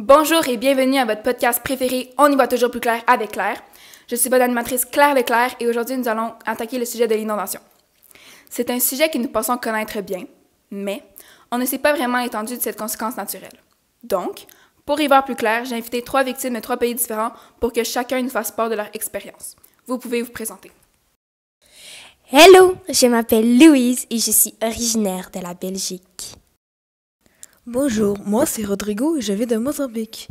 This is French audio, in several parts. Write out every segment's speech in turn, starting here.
Bonjour et bienvenue à votre podcast préféré On y voit toujours plus clair avec Claire. Je suis votre animatrice Claire Leclerc et aujourd'hui nous allons attaquer le sujet de l'inondation. C'est un sujet que nous pensons connaître bien, mais on ne sait pas vraiment l'étendue de cette conséquence naturelle. Donc, pour y voir plus clair, j'ai invité 3 victimes de 3 pays différents pour que chacun nous fasse part de leur expérience. Vous pouvez vous présenter. Hello, je m'appelle Louise et je suis originaire de la Belgique. Bonjour, moi c'est Rodrigo et je viens de Mozambique.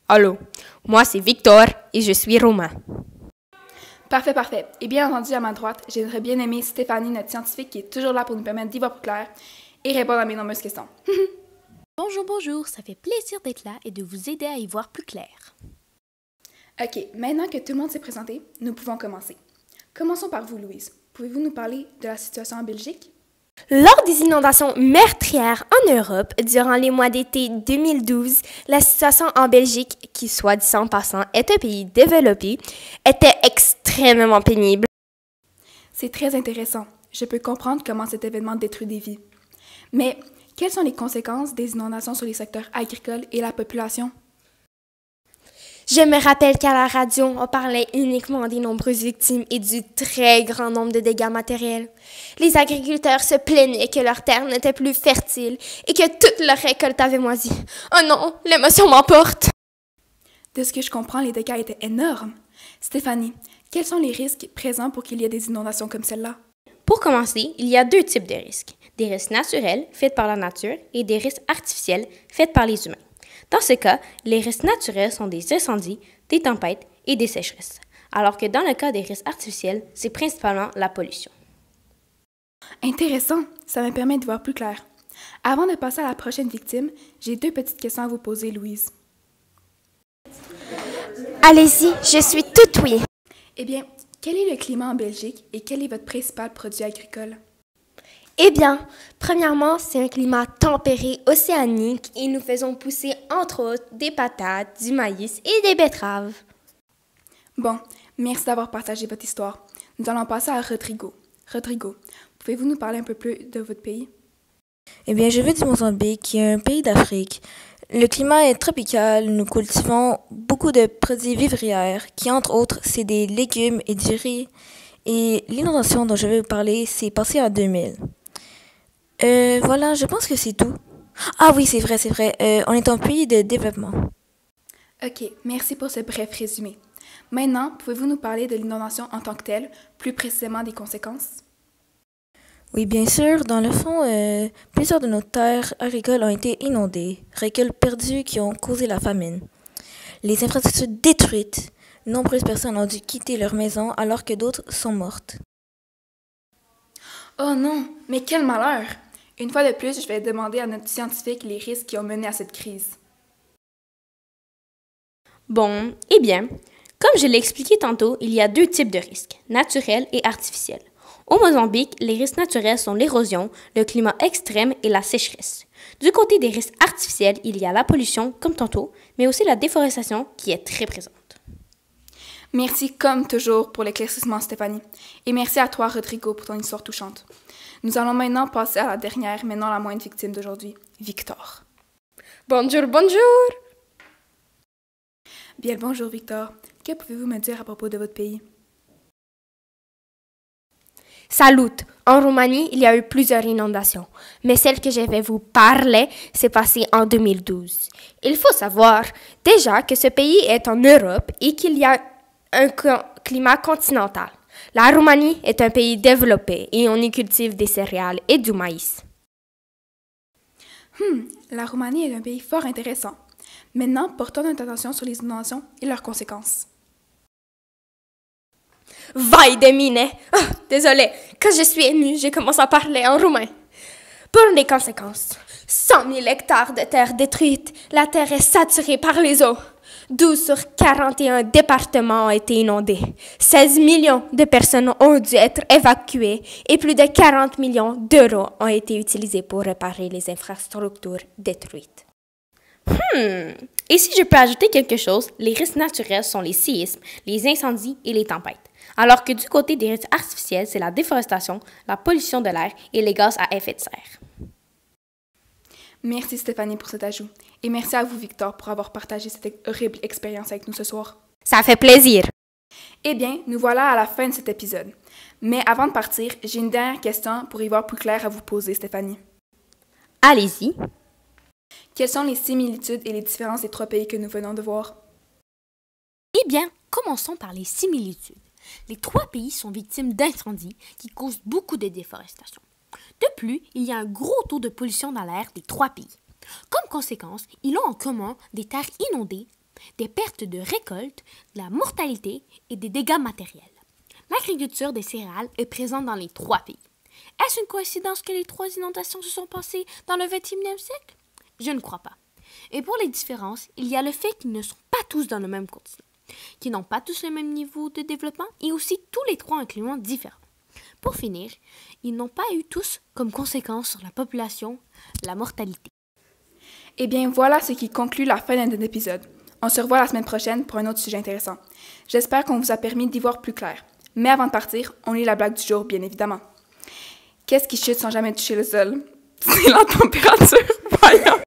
Allô, moi c'est Victor et je suis roumain. Parfait. Et bien entendu, à ma droite, j'aimerais bien aimer Stéphanie, notre scientifique qui est toujours là pour nous permettre d'y voir plus clair et répondre à mes nombreuses questions. Bonjour, ça fait plaisir d'être là et de vous aider à y voir plus clair. OK, maintenant que tout le monde s'est présenté, nous pouvons commencer. Commençons par vous, Louise. Pouvez-vous nous parler de la situation en Belgique? Lors des inondations meurtrières en Europe durant les mois d'été 2012, la situation en Belgique, qui soit dit en passant est un pays développé, était extrêmement pénible. C'est très intéressant. Je peux comprendre comment cet événement détruit des vies. Mais quelles sont les conséquences des inondations sur les secteurs agricoles et la population? Je me rappelle qu'à la radio, on parlait uniquement des nombreuses victimes et du très grand nombre de dégâts matériels. Les agriculteurs se plaignaient que leurs terres n'étaient plus fertiles et que toute leur récolte avait moisi. Oh non, l'émotion m'emporte! De ce que je comprends, les dégâts étaient énormes. Stéphanie, quels sont les risques présents pour qu'il y ait des inondations comme celle-là? Pour commencer, il y a 2 types de risques. Des risques naturels, faits par la nature, et des risques artificiels, faits par les humains. Dans ce cas, les risques naturels sont des incendies, des tempêtes et des sécheresses, alors que dans le cas des risques artificiels, c'est principalement la pollution. Intéressant, ça me permet de voir plus clair. Avant de passer à la prochaine victime, j'ai 2 petites questions à vous poser, Louise. Allez-y, je suis toute oui. Eh bien, quel est le climat en Belgique et quel est votre principal produit agricole? Eh bien, premièrement, c'est un climat tempéré océanique et nous faisons pousser, entre autres, des patates, du maïs et des betteraves. Bon, merci d'avoir partagé votre histoire. Nous allons passer à Rodrigo. Rodrigo, pouvez-vous nous parler un peu plus de votre pays? Eh bien, je viens du Mozambique, qui est un pays d'Afrique. Le climat est tropical, nous cultivons beaucoup de produits vivrières, qui entre autres, c'est des légumes et du riz. Et l'inondation dont je vais vous parler, c'est passé en 2000. Voilà, je pense que c'est tout. Ah oui, c'est vrai. On est un pays de développement. OK, merci pour ce bref résumé. Maintenant, pouvez-vous nous parler de l'inondation en tant que telle, plus précisément des conséquences? Oui, bien sûr. Dans le fond, plusieurs de nos terres agricoles ont été inondées, récoltes perdues qui ont causé la famine. Les infrastructures détruites. Nombreuses personnes ont dû quitter leur maison alors que d'autres sont mortes. Oh non, mais quel malheur! Une fois de plus, je vais demander à notre scientifique les risques qui ont mené à cette crise. Bon, eh bien, comme je l'ai expliqué tantôt, il y a 2 types de risques, naturels et artificiels. Au Mozambique, les risques naturels sont l'érosion, le climat extrême et la sécheresse. Du côté des risques artificiels, il y a la pollution, comme tantôt, mais aussi la déforestation qui est très présente. Merci comme toujours pour l'éclaircissement, Stéphanie. Et merci à toi, Rodrigo, pour ton histoire touchante. Nous allons maintenant passer à la dernière, mais non la moindre victime d'aujourd'hui, Victor. Bonjour! Bien le bonjour, Victor. Que pouvez-vous me dire à propos de votre pays? Salut! En Roumanie, il y a eu plusieurs inondations, mais celle que je vais vous parler s'est passée en 2012. Il faut savoir déjà que ce pays est en Europe et qu'il y a un climat continental. La Roumanie est un pays développé et on y cultive des céréales et du maïs. La Roumanie est un pays fort intéressant. Maintenant, portons notre attention sur les inondations et leurs conséquences. Vai de mine! Oh, désolée, quand je suis émue, j'ai commencé à parler en roumain. Pour les conséquences, 100 000 hectares de terre détruites, la terre est saturée par les eaux. 12 sur 41 départements ont été inondés. 16 millions de personnes ont dû être évacuées et plus de 40 millions d'euros ont été utilisés pour réparer les infrastructures détruites. Et si je peux ajouter quelque chose, les risques naturels sont les séismes, les incendies et les tempêtes. Alors que du côté des risques artificiels, c'est la déforestation, la pollution de l'air et les gaz à effet de serre. Merci Stéphanie pour cet ajout. Et merci à vous Victor pour avoir partagé cette horrible expérience avec nous ce soir. Ça fait plaisir. Eh bien, nous voilà à la fin de cet épisode. Mais avant de partir, j'ai une dernière question pour y voir plus clair à vous poser, Stéphanie. Allez-y. Quelles sont les similitudes et les différences des 3 pays que nous venons de voir? Eh bien, commençons par les similitudes. Les 3 pays sont victimes d'incendies qui causent beaucoup de déforestation. De plus, il y a un gros taux de pollution dans l'air des 3 pays. Comme conséquence, ils ont en commun des terres inondées, des pertes de récoltes, de la mortalité et des dégâts matériels. L'agriculture des céréales est présente dans les 3 pays. Est-ce une coïncidence que les 3 inondations se sont passées dans le 21e siècle? Je ne crois pas. Et pour les différences, il y a le fait qu'ils ne sont pas tous dans le même continent, qu'ils n'ont pas tous le même niveau de développement et aussi tous les 3 un climat différent. Pour finir, ils n'ont pas eu tous comme conséquence sur la population la mortalité. Eh bien, voilà ce qui conclut la fin de cet épisode. On se revoit la semaine prochaine pour un autre sujet intéressant. J'espère qu'on vous a permis d'y voir plus clair. Mais avant de partir, on lit la blague du jour, bien évidemment. Qu'est-ce qui chute sans jamais toucher le sol? C'est la température. Voyons.